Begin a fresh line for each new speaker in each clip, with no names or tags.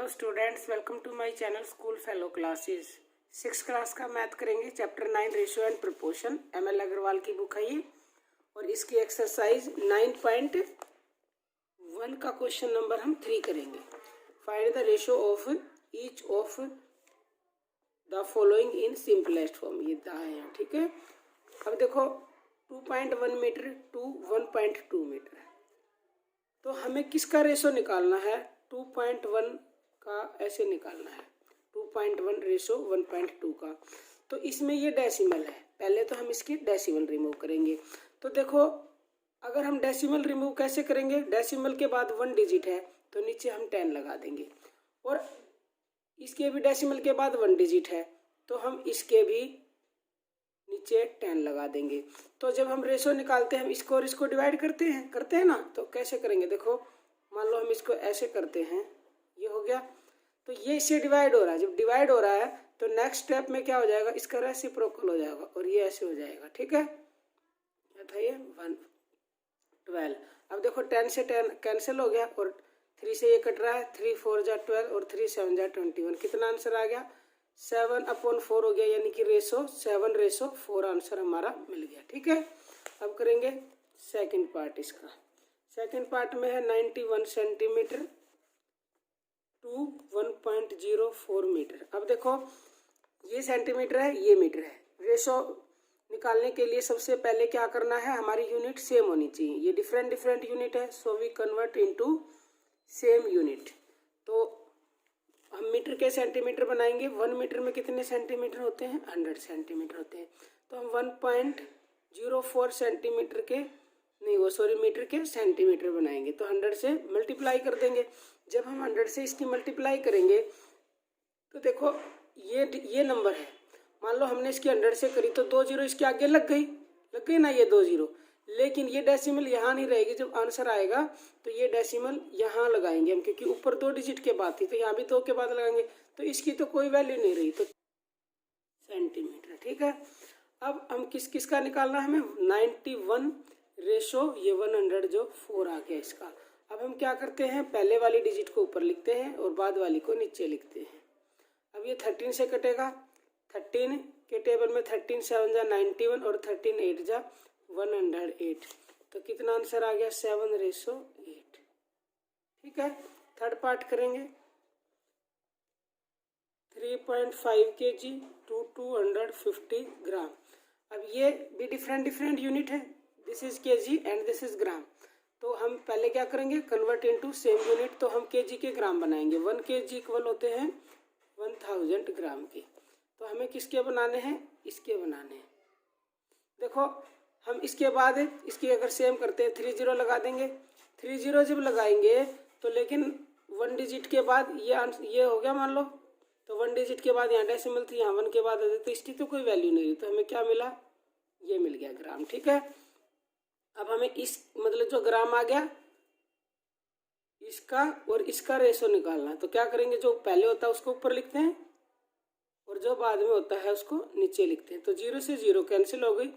Hello students, welcome to my channel school fellow classes. 6th class का math करेंगे, chapter 9 ratio and proportion. ML Agarwal की book है ये, और इसकी एक्सरसाइज 9.1 का क्वेश्चन नंबर हम 3 करेंगे। Find the ratio of each of the following in simplest form. ये दा है यहाँ, ठीक है। अब देखो 2.1 मीटर टू 1.2 मीटर, तो हमें किसका रेशो निकालना है? 2.1 का ऐसे निकालना है, 2.1 रेशो 1.2 का। तो इसमें ये डेसिमल है, पहले तो हम इसकी डेसिमल रिमूव करेंगे। तो देखो, अगर हम डेसिमल रिमूव कैसे करेंगे? डेसिमल के बाद 1 डिजिट है तो नीचे हम 10 लगा देंगे, और इसके भी डेसिमल के बाद 1 डिजिट है तो हम इसके भी नीचे 10 लगा देंगे। तो जब हम रेशो निकालते हैं, हम इसको और इसको डिवाइड करते हैं ना। तो कैसे करेंगे? देखो, मान लो हम इसको ऐसे करते हैं, ये हो गया, तो ये इससे डिवाइड हो रहा है। जब डिवाइड हो रहा है तो नेक्स्ट स्टेप में क्या हो जाएगा? इसका रेसिप्रोकल हो जाएगा और ये ऐसे हो जाएगा, ठीक है। क्या था ये? 12। अब देखो 10 से 10 कैंसिल हो गया और 3 से ये कट रहा है, 3 4 जा 12 और 3 7 जा 21। कितना आंसर आ गया? 7/4 हो गया, यानी कि रेशो 7/4 आंसर हमारा मिल गया, ठीक है। अब करेंगे सेकंड पार्ट इसका। सेकंड पार्ट में है 91 सेंटीमीटर टू 1.04 मीटर। अब देखो, ये सेंटीमीटर है, ये मीटर है। रेशो निकालने के लिए सबसे पहले क्या करना है? हमारी यूनिट सेम होनी चाहिए। ये डिफरेंट यूनिट है, so we convert into same unit. तो हम मीटर के सेंटीमीटर बनाएंगे। 1 मीटर में कितने सेंटीमीटर होते हैं? 100 सेंटीमीटर होते हैं। तो हम 1.04 सेंटीमीटर के मीटर के सेंटीमीटर बनाएंगे। तो 100 से मल्टीप्लाई कर देंगे। जब हम 100 से इसकी मल्टीप्लाई करेंगे तो देखो, ये नंबर है। मान लो हमने इसकी 100 से करी तो 2 जीरो इसके आगे लग गई ना, ये 2 जीरो। लेकिन ये डेसिमल यहाँ नहीं रहेगी। जब आंसर आएगा तो ये डेसिमल यहाँ लगाएंगे हम, क्योंकि ऊपर 2 डिजिट के बाद थी तो यहाँ भी 2 के बाद लगाएंगे। तो इसकी तो कोई वैल्यू नहीं रही, तो सेंटीमीटर, ठीक है। अब हम किसका निकालना है? हमें 91 रेशो ये 100 जो 4 आ गया इसका। अब हम क्या करते हैं? पहले वाली डिजिट को ऊपर लिखते हैं और बाद वाली को नीचे लिखते हैं। अब ये 13 से कटेगा, 13 के टेबल में 13 7 जा 91 और 13 8 जा 108। तो कितना आंसर आ गया? 7/8, ठीक है। थर्ड पार्ट करेंगे। 3.5 kg टू 250 ग्राम। अब ये भी डिफरेंट यूनिट है। This is kg and this is gram. तो हम पहले क्या करेंगे? Convert into same unit. तो हम kg के ग्राम बनाएंगे। 1 kg इक्वल होते हैं 1000 ग्राम के। तो हमें किसके बनाने हैं? इसके बनाने हैं। देखो, हम इसके बाद इसकी अगर सेम करते हैं, 3 जीरो लगा देंगे। 3 जीरो जब लगाएंगे तो लेकिन 1 डिजिट के बाद ये हो गया, मान लो। तो 1 डिजिट के बाद यहाँ डेसिमल थी, यहाँ 1 के बाद तो इसकी तो कोई वैल्यू नहीं रही। तो हमें क्या मिला? ये मिल गया ग्राम, ठीक है। अब हमें इस मतलब जो ग्राम आ गया, इसका और इसका रेशो निकालना है। तो क्या करेंगे? जो पहले होता है उसको ऊपर लिखते हैं और जो बाद में होता है उसको नीचे लिखते हैं। तो 0 से 0 कैंसिल हो गई।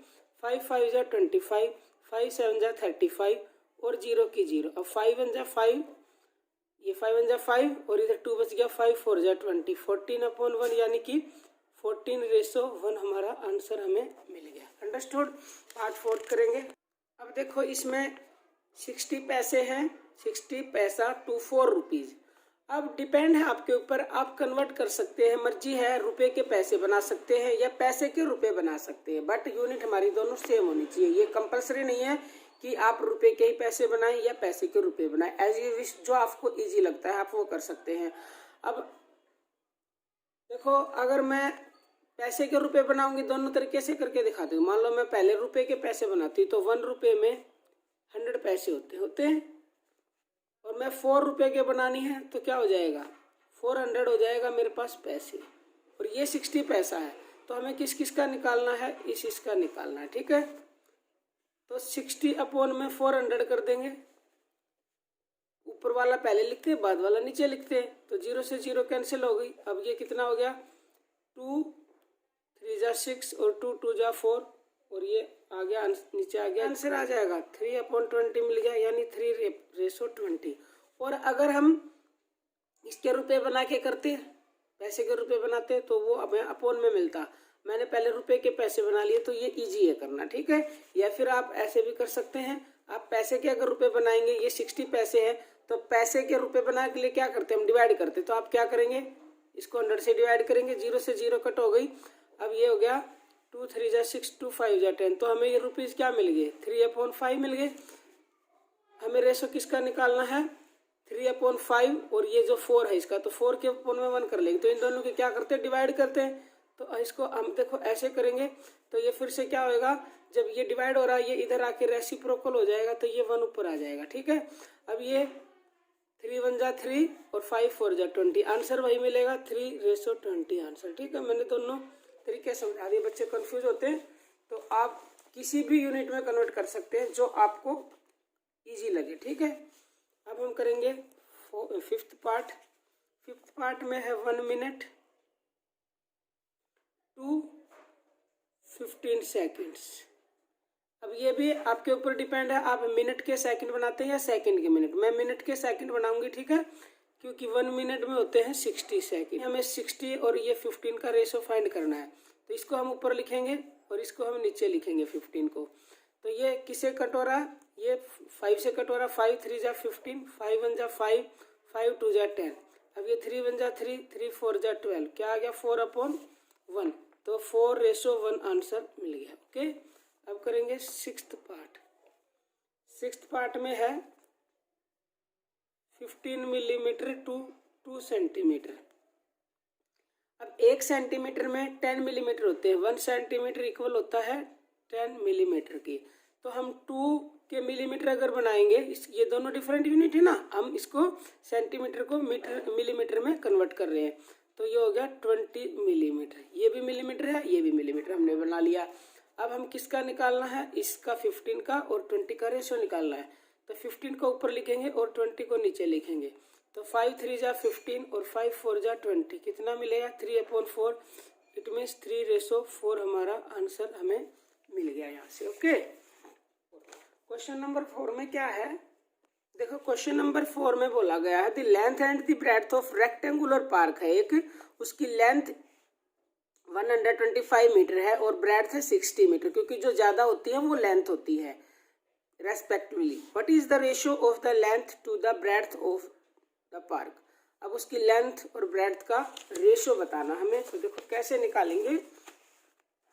5 5 जा 25, 5 7 जा 35 और 0 की 0। अब 5 1 जा 5, ये 5 1 जा 5 और इधर 2 बच गया। 5 4 जा 20, 14/1, यानी कि 14/1 हमारा आंसर हमें मिल गया। अंडरस्टूड? पार्ट 4 करेंगे। अब देखो, इसमें 60 पैसे हैं, 60 पैसा टू 4 रुपीज़। अब डिपेंड है आपके ऊपर, आप कन्वर्ट कर सकते हैं, मर्जी है। रुपए के पैसे बना सकते हैं या पैसे के रुपए बना सकते हैं, बट यूनिट हमारी दोनों सेम होनी चाहिए। ये कंपलसरी नहीं है कि आप रुपए के ही पैसे बनाएं या पैसे के रुपए बनाएं। एज यू विश, जो आपको इजी लगता है आप वो कर सकते हैं। अब देखो, अगर मैं पैसे के रुपए बनाऊंगी, दोनों तरीके से करके दिखाती हूँ। मान लो मैं पहले रुपए के पैसे बनाती हूँ, तो 1 रुपये में 100 पैसे होते हैं। और मैं 4 रुपये के बनानी है तो क्या हो जाएगा? 400 हो जाएगा मेरे पास पैसे। और ये 60 पैसा है। तो हमें किस का निकालना है? इसका निकालना है, ठीक है। तो 60/400 कर देंगे। ऊपर वाला पहले लिखते हैं, बाद वाला नीचे लिखते हैं। तो 0 से 0 कैंसिल हो गई। अब ये कितना हो गया? 2 3 जा 6 और 2 2 जा 4 और ये आ गया, नीचे आ गया, आंसर आ जाएगा 3/20 मिल गया, यानी 3/20। और अगर हम इसके रुपए बना के करते, पैसे के रुपए बनाते तो वो हमें अपोन में मिलता। मैंने पहले रुपए के पैसे बना लिए तो ये इजी है करना, ठीक है। या फिर आप ऐसे भी कर सकते हैं, आप पैसे के अगर रुपए बनाएंगे, ये 60 पैसे है तो पैसे के रुपए बनाने के लिए क्या करते हैं हम, डिवाइड करते। तो आप क्या करेंगे, इसको 100 से डिवाइड करेंगे, 0 से 0 कट हो गई। अब ये हो गया 2 3 जा 6, 2 5 जा 10, तो हमें ये रुपीज़ क्या मिल गए, 3/5 मिल गए। हमें रेशो किसका निकालना है, 3/5, और ये जो 4 है इसका, तो 4 के अपॉन में 1 कर लेंगे। तो इन दोनों के क्या करते हैं, डिवाइड करते हैं। तो इसको हम देखो ऐसे करेंगे तो ये फिर से क्या होएगा, जब ये डिवाइड हो रहा है ये इधर आके रेसिप्रोकल हो जाएगा तो ये 1 ऊपर आ जाएगा, ठीक है। अब ये 3 1 जा 3 और 5 4 जा 20, आंसर वही मिलेगा 3:20 आंसर, ठीक है। मैंने दोनों तरीके समझा दिए, बच्चे कंफ्यूज होते हैं तो आप किसी भी यूनिट में कन्वर्ट कर सकते हैं जो आपको इजी लगे, ठीक है। अब हम करेंगे फिफ्थ पार्ट में है 1 मिनट टू 15 सेकेंड्स। अब ये भी आपके ऊपर डिपेंड है, आप मिनट के सेकंड बनाते हैं या सेकंड के मिनट। मैं मिनट के सेकंड बनाऊंगी, ठीक है, क्योंकि 1 मिनट में होते हैं 60 सेकंड। हमें 60 और ये 15 का रेशो फाइंड करना है, तो इसको हम ऊपर लिखेंगे और इसको हम नीचे लिखेंगे 15 को। तो ये किसे कट हो रहा है, ये 5 से कट हो रहा है, 5 3 जा 15, 5 1 जा 5, 5 2 जा 10। अब ये 3 1 जा 3, 3 4 जा 12, क्या आ गया 4/1, तो 4:1 आंसर मिल गया, ओके। अब करेंगे सिक्स्थ पार्ट में है 15 मिलीमीटर टू 2 सेंटीमीटर। अब 1 सेंटीमीटर में 10 मिलीमीटर होते हैं, 1 सेंटीमीटर इक्वल होता है 10 मिलीमीटर की। तो हम 2 के मिलीमीटर अगर बनाएंगे, ये दोनों डिफरेंट यूनिट है ना, हम इसको सेंटीमीटर को मिलीमीटर में कन्वर्ट कर रहे हैं। तो ये हो गया 20 मिलीमीटर, ये भी मिलीमीटर है, ये भी मिलीमीटर हमने बना लिया। अब हम किसका निकालना है, इसका 15 का और 20 का रेशो निकालना है। तो 15 को ऊपर लिखेंगे और 20 को नीचे लिखेंगे। तो 5 3 जा 15 और 5 4 जा 20, कितना मिलेगा 3/4। इट मीन्स 3:4 हमारा आंसर हमें मिल गया यहाँ से, ओके। क्वेश्चन नंबर 4 में क्या है, देखो क्वेश्चन नंबर 4 में बोला गया है the length and the breadth of rectangular park है एक, उसकी लेंथ 125 मीटर है और ब्रेड्थ है 60 मीटर, क्योंकि जो ज्यादा होती है वो लेंथ होती है respectively. What is the ratio of the length to the breadth of the park. अब उसकी लेंथ और ब्रेड्थ का रेशियो बताना हमें। तो देखो कैसे निकालेंगे,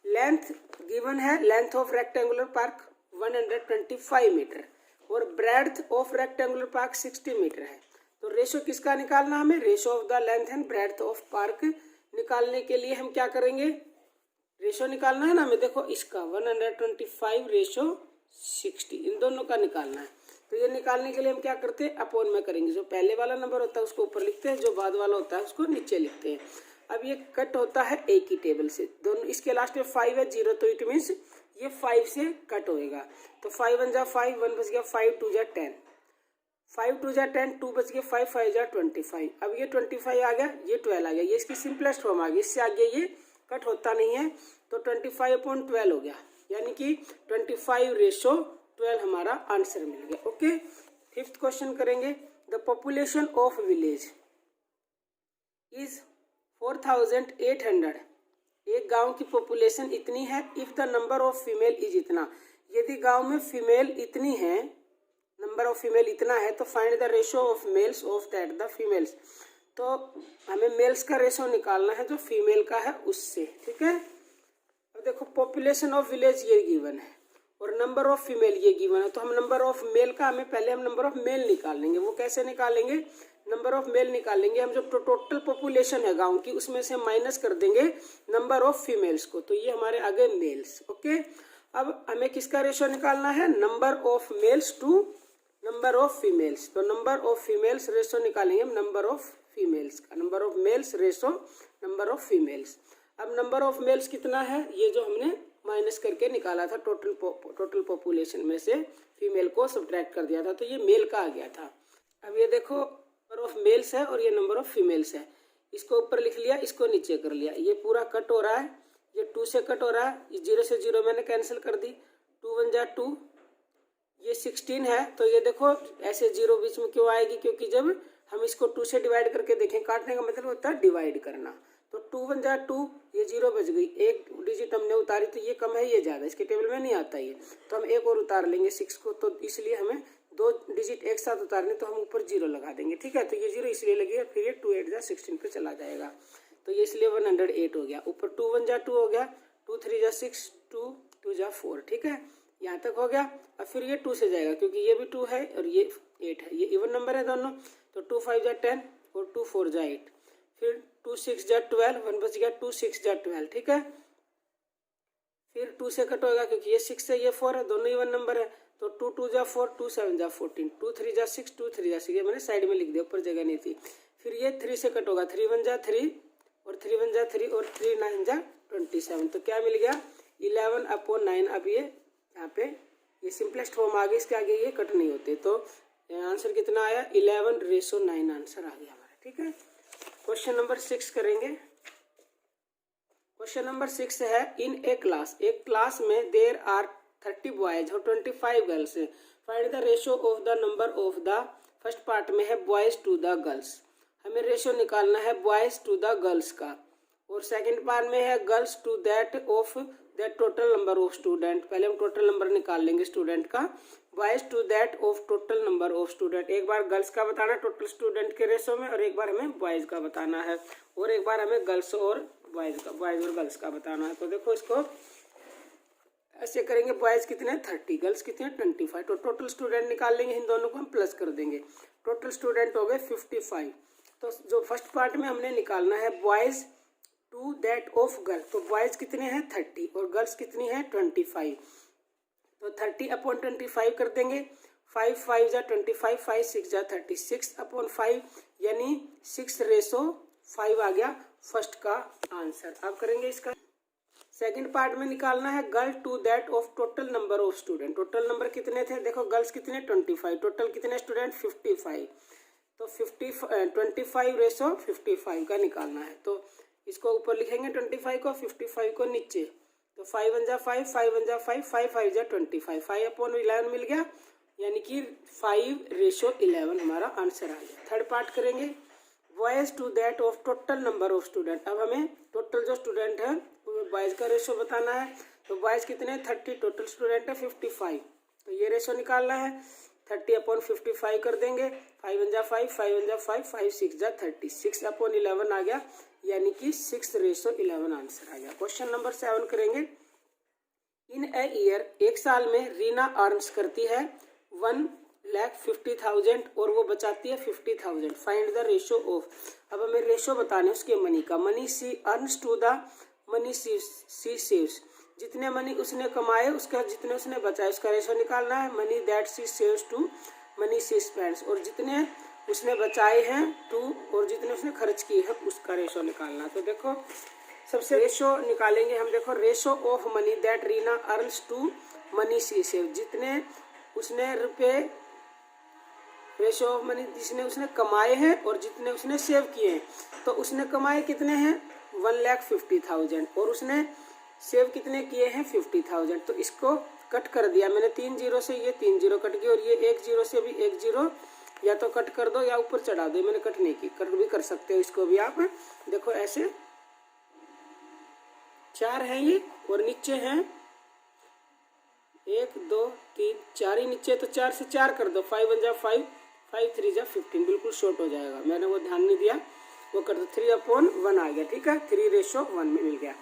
लेंथ गिवन है, length of rectangular park 125 metre और breadth of rectangular park 60 metre है। तो रेशियो किसका निकालना हमें, ratio of the length and breadth of park निकालने के लिए हम क्या करेंगे, रेशियो निकालना है ना हमें। देखो इसका 125 रेशियो 60, इन दोनों का निकालना है। तो ये निकालने के लिए हम क्या करते हैं, अपोन में करेंगे। जो पहले वाला नंबर होता है उसको ऊपर लिखते हैं, जो बाद वाला होता है उसको नीचे लिखते हैं। अब ये कट होता है एक ही टेबल से, दोनों इसके लास्ट में 5 है 0, तो इट मीन्स ये 5 से कट होएगा। तो 5 1 जा 5, 1 बच गया, 5 2 जा 10, 5 2 जा 10, 2 बच गया, 5 5 जा 25। अब ये 25 आ गया, ये 12 आ गया, ये इसकी सिंपलेस्ट फॉर्म आ गई, इससे आगे ये कट होता नहीं है। तो 25/12 हो गया, यानी कि 25:12 हमारा आंसर मिल गया, ओके। फिफ्थ क्वेश्चन करेंगे, the population of village is 4800। एक गांव की पॉपुलेशन इतनी है, if the number of female is इतना, यदि गांव में फीमेल इतनी है, नंबर ऑफ फीमेल इतना है, तो find the ratio of males of that the females. तो हमें मेल्स का रेशियो निकालना है जो फीमेल का है उससे, ठीक है। अब देखो पॉपुलेशन ऑफ विलेज ये गिवन है और नंबर ऑफ फीमेल ये गिवन है, तो हम नंबर ऑफ मेल का हमें पहले हम नंबर ऑफ मेल निकाल लेंगे। वो कैसे निकालेंगे, नंबर ऑफ मेल निकालेंगे हम, जो टोटल पॉपुलेशन है गांव की उसमें से माइनस कर देंगे नंबर ऑफ फीमेल्स को, तो ये हमारे आ गए मेल्स, ओके। अब हमें किसका रेशियो निकालना है, number of males to number of females. तो नंबर ऑफ फीमेल्स रेशियो निकालेंगे हम नंबर ऑफ फीमेल्स का, number of males ratio number of females. अब नंबर ऑफ मेल्स कितना है, ये जो हमने माइनस करके निकाला था टोटल पॉपुलेशन में से फीमेल को सब्ट्रैक्ट कर दिया था, तो ये मेल का आ गया था। अब ये देखो नंबर ऑफ मेल्स है और ये नंबर ऑफ फीमेल्स है, इसको ऊपर लिख लिया, इसको नीचे कर लिया। ये पूरा कट हो रहा है, ये 2 से कट हो रहा है, ये 0 से 0 मैंने कैंसिल कर दी, 2 1 जा 2, ये 16 है। तो ये देखो ऐसे 0 बीच में क्यों आएगी, क्योंकि जब हम इसको 2 से डिवाइड करके देखें, काटने का मतलब होता है डिवाइड करना। तो 2 1 जा 2, ये 0 बच गई, एक डिजिट हमने उतारी तो ये कम है ये ज़्यादा, इसके टेबल में नहीं आता ये, तो हम एक और उतार लेंगे 6 को, तो इसलिए हमें 2 डिजिट एक साथ उतारने, तो हम ऊपर 0 लगा देंगे, ठीक है। तो ये 0 इसलिए लगेगा, फिर ये 2 8 जा 16 पे चला जाएगा, तो ये इसलिए 108 हो गया। ऊपर 2 1 जा 2 हो गया, 2 3 जा 6, 2 2 जा 4, ठीक है, यहाँ तक हो गया। अब फिर ये 2 से जाएगा क्योंकि ये भी 2 है और ये 8 है, ये इवन नंबर है दोनों, तो 2 5 जा 10 और 2 4 जा 8, फिर 2 6 जा 12, 1 बच गया, 2 6 जा 12, ठीक है। फिर 2 से कट होगा क्योंकि ये 6 है ये 4 है, दोनों इवन नंबर है, तो 2 2 जा 4, 2 7 जा 14, 2 3 जा 6, 2 3 जा 6, ये मैंने साइड में लिख दिया, ऊपर जगह नहीं थी। फिर ये 3 से कट होगा, 3 1 जा 3 और 3 1 जा 3 और 3 9 जा 27, तो क्या मिल गया 11/9। अब ये यहाँ पे ये सिंपलेस्ट फॉर्म आ गई, इसके आगे ये कट नहीं होते, तो आंसर कितना आया 11:9 आंसर आ गया हमारा, ठीक है। क्वेश्चन नंबर 6 करेंगे। क्वेश्चन नंबर 6 है, इन ए क्लास, एक क्लास में देर आर 30 बॉयज और 25 girls, find the ratio of the number of the, first part में है बॉयज टू द गर्ल्स, हमें रेशो निकालना है बॉयज टू द गर्ल्स का, और सेकंड पार्ट में है girls to that of that total number of student, पहले हम टोटल नंबर निकाल लेंगे स्टूडेंट का, boys to that of total number of student, एक बार गर्ल्स का बताना टोटल स्टूडेंट के रेशो में, और एक बार हमें बॉयज का बताना है, और एक बार हमें गर्ल्स और बॉयज का, बॉयज और गर्ल्स का बताना है। तो देखो इसको ऐसे करेंगे, बॉयज कितने 30, गर्ल्स कितने 25, तो टोटल स्टूडेंट निकाल लेंगे, इन दोनों को हम प्लस कर देंगे, टोटल स्टूडेंट हो गए 55। तो जो फर्स्ट पार्ट में हमने निकालना है boys to that of girls, तो बॉयज कितने हैं 30 और गर्ल्स कितनी है 25, तो 30/25 कर देंगे, 5 5 जा 25, 5 6 जा 30, 6/5 यानी 6:5 आ गया फर्स्ट का आंसर। अब करेंगे इसका सेकंड पार्ट में निकालना है girl to that of total number of student, total number कितने थे, देखो गर्ल्स कितने 25, टोटल कितने स्टूडेंट 55, तो 25:55 का निकालना है, तो इसको ऊपर लिखेंगे 25 को, 55 को नीचे, तो 5 1 जा 5, 5 1 जा 5, 5 5 जा 25, 5/11 मिल गया, यानी कि 5:11 हमारा आंसर आ गया। थर्ड पार्ट करेंगे boys to that of total number of student, अब हमें टोटल जो स्टूडेंट है वो बॉयज का रेशो बताना है, तो बॉयज कितने 30, टोटल स्टूडेंट है 55, तो ये रेशो निकालना है, 30/55 कर देंगे, 5 1 जा 5, 5 1 जा 5, 5 6 जा 30, 6/11 आ गया, यानी कि 6:11 आंसर आ गया। क्वेश्चन नंबर 7 करेंगे, इन ए ईयर, एक साल में रीना अर्न्स करती है 1,50,000 और वो बचाती है 50,000, फाइंड द रेशो ऑफ, अब हमें रेशो बताने उसके मनी का, money she earns to the money she saves, जितने मनी उसने कमाए उसका जितने उसने बचाए उसका रेशो निकालना है, money that she saves to money she spends, और जितने उसने बचाए हैं टू और जितने उसने खर्च किए हैं उसका रेशो निकालना। तो देखो सबसे रेशो निकालेंगे हम, देखो ratio of money that Reena earns to money she save, जितने उसने रुपए, रेशो ऑफ मनी जिसने उसने कमाए हैं और जितने उसने सेव किए हैं, तो उसने कमाए कितने हैं 1,50,000 और उसने सेव कितने किए हैं 50,000, तो इसको कट कर दिया मैंने 3 0 से, ये 3 0 कट गई और ये 1 0 से भी 1 0 या तो कट कर दो या ऊपर चढ़ा दो, मैंने कट नहीं की, कट भी कर सकते हो इसको भी आप, देखो ऐसे 4 हैं ये और नीचे हैं 1 2 3 4 ही नीचे, तो 4 से 4 कर दो, 5 1 जा 5, 5 3 जा 15, बिल्कुल शॉर्ट हो जाएगा, मैंने वो ध्यान नहीं दिया, वो कर दो 3/1 आ गया, ठीक है, 3:1 में मिल गया।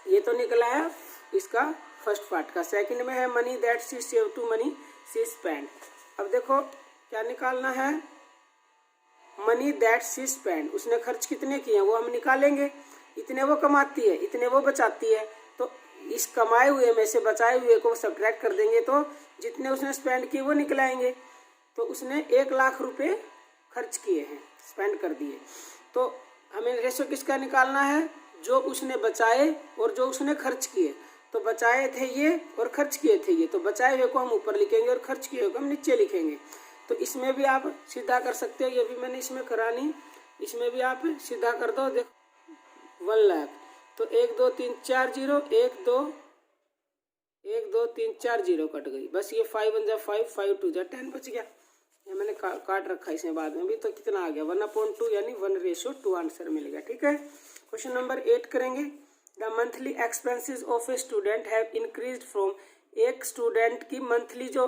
ये तो निकला है इसका फर्स्ट पार्ट का। सेकंड में है money that she save to money she spend, अब देखो क्या निकालना है, मनी दैट शी स्पेंड, उसने खर्च कितने किए हैं वो हम निकालेंगे, इतने वो कमाती है इतने वो बचाती है, तो इस कमाए हुए में से बचाए हुए को सब्ट्रैक्ट कर देंगे तो जितने उसने स्पेंड किए वो निकलाएंगे, तो उसने 1 लाख रुपए खर्च किए हैं, स्पेंड कर दिए, तो हमें रेशो किसका निकालना है, जो उसने बचाए और जो उसने खर्च किए, तो बचाए थे ये और खर्च किए थे ये, तो बचाए हुए को हम ऊपर लिखेंगे और खर्च किए हुए को हम नीचे लिखेंगे, तो इसमें भी आप सीधा कर सकते हो, ये भी मैंने इसमें करा नहीं, इसमें भी आप सीधा कर दो, देखो 1 लाख, तो 1 2 3 4 0, 1 2 1 2 3 4 0 कट गई, बस ये 5 1 जा 5, 5 2 जा 10 बच गया, ये मैंने काट रखा है इसमें बाद में भी, तो कितना आ गया 1/2 यानी 1:2 आंसर मिल गया। ठीक है, क्वेश्चन नंबर 8 करेंगे। The monthly expenses of a student have increased from, एक स्टूडेंट की मंथली जो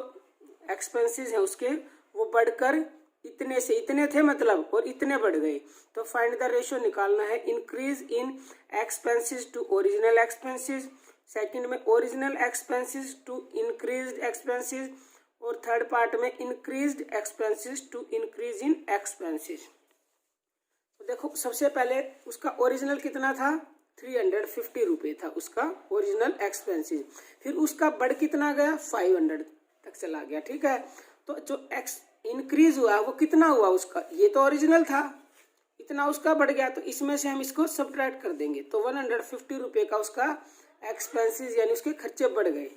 एक्सपेंसेस है उसके वो बढ़कर इतने से इतने थे मतलब, और इतने बढ़ गए। तो फाइंड द रेशियो निकालना है, increase in expenses to original expenses, second में original expenses to increased expenses, और थर्ड पार्ट में increased expenses to increase in expenses. तो देखो सबसे पहले उसका ओरिजिनल कितना था, 350 रुपये था उसका ओरिजिनल एक्सपेंसेस, फिर उसका बढ़ कितना गया 500 तक चला गया। ठीक है, तो जो इंक्रीज हुआ वो कितना हुआ उसका, ये तो ओरिजिनल था, इतना उसका बढ़ गया, तो इसमें से हम इसको सब्ट्रैक्ट कर देंगे, तो 150 रुपये का उसका एक्सपेंसेस यानी उसके खर्चे बढ़ गए।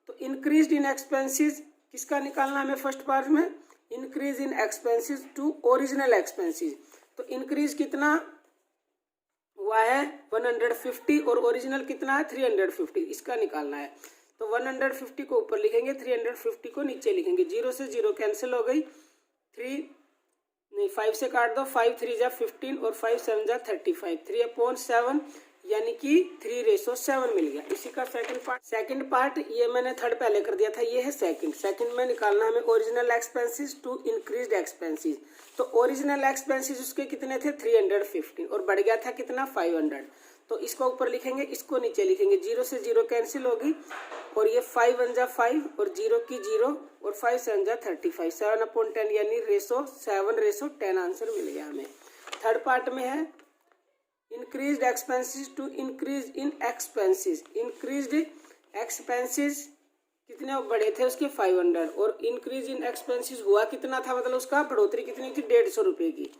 तो इंक्रीज इन एक्सपेंसेस किसका निकालना है हमें फर्स्ट पार्ट में, increase in expenses to original expenses. तो इंक्रीज कितना हुआ है 150 और ओरिजिनल कितना है 350, इसका निकालना है। तो 150 को ऊपर लिखेंगे, 350 को नीचे लिखेंगे, 0 से 0 कैंसिल हो गई, 5 से काट दो, 5 3 जा 15 और 5 7 जा 35, 3/7 यानी कि 3:7 मिल गया। इसी का सेकंड पार्ट ये मैंने थर्ड पहले कर दिया था, ये है सेकंड में निकालना हमें original expenses to increased expenses. तो ओरिजिनल एक्सपेंसेस उसके कितने थे 315 और बढ़ गया था कितना 500, तो इसको ऊपर लिखेंगे, इसको नीचे लिखेंगे, 0 से 0 कैंसिल होगी, और ये 5 1 जा 5 और 0 की 0 और 5 7 जा 35, 7/10 यानी 7:10 आंसर मिल गया हमें। थर्ड पार्ट में है increased expenses to increase in expenses, increased expenses कितने बढ़े थे उसके 500 और इंक्रीज इन एक्सपेंसेस हुआ कितना था, मतलब उसका बढ़ोतरी कितनी थी 150 रुपये की।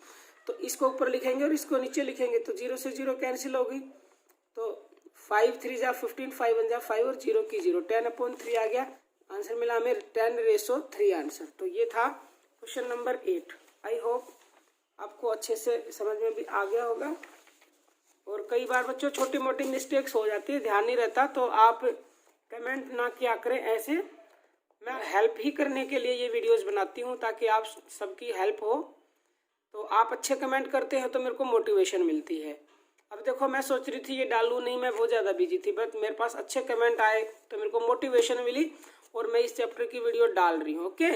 तो इसको ऊपर लिखेंगे और इसको नीचे लिखेंगे, तो 0 से 0 कैंसिल होगी, तो 5 3 जा 15, 5 1 जा 5 और 0 की 0, 10/3 आ गया, आंसर मिला हमें 10:3 आंसर। तो ये था क्वेश्चन नंबर 8। आई होप आपको अच्छे से समझ में भी आ गया होगा। और कई बार बच्चों छोटी मोटी मिस्टेक्स हो जाती है, ध्यान नहीं रहता, तो आप कमेंट ना किया करें ऐसे, मैं हेल्प ही करने के लिए ये वीडियोस बनाती हूँ ताकि आप सबकी हेल्प हो। तो आप अच्छे कमेंट करते हैं तो मेरे को मोटिवेशन मिलती है। अब देखो मैं सोच रही थी ये डालूँ नहीं, मैं बहुत ज़्यादा बिजी थी, बट मेरे पास अच्छे कमेंट आए तो मेरे को मोटिवेशन मिली और मैं इस चैप्टर की वीडियो डाल रही हूँ। ओके।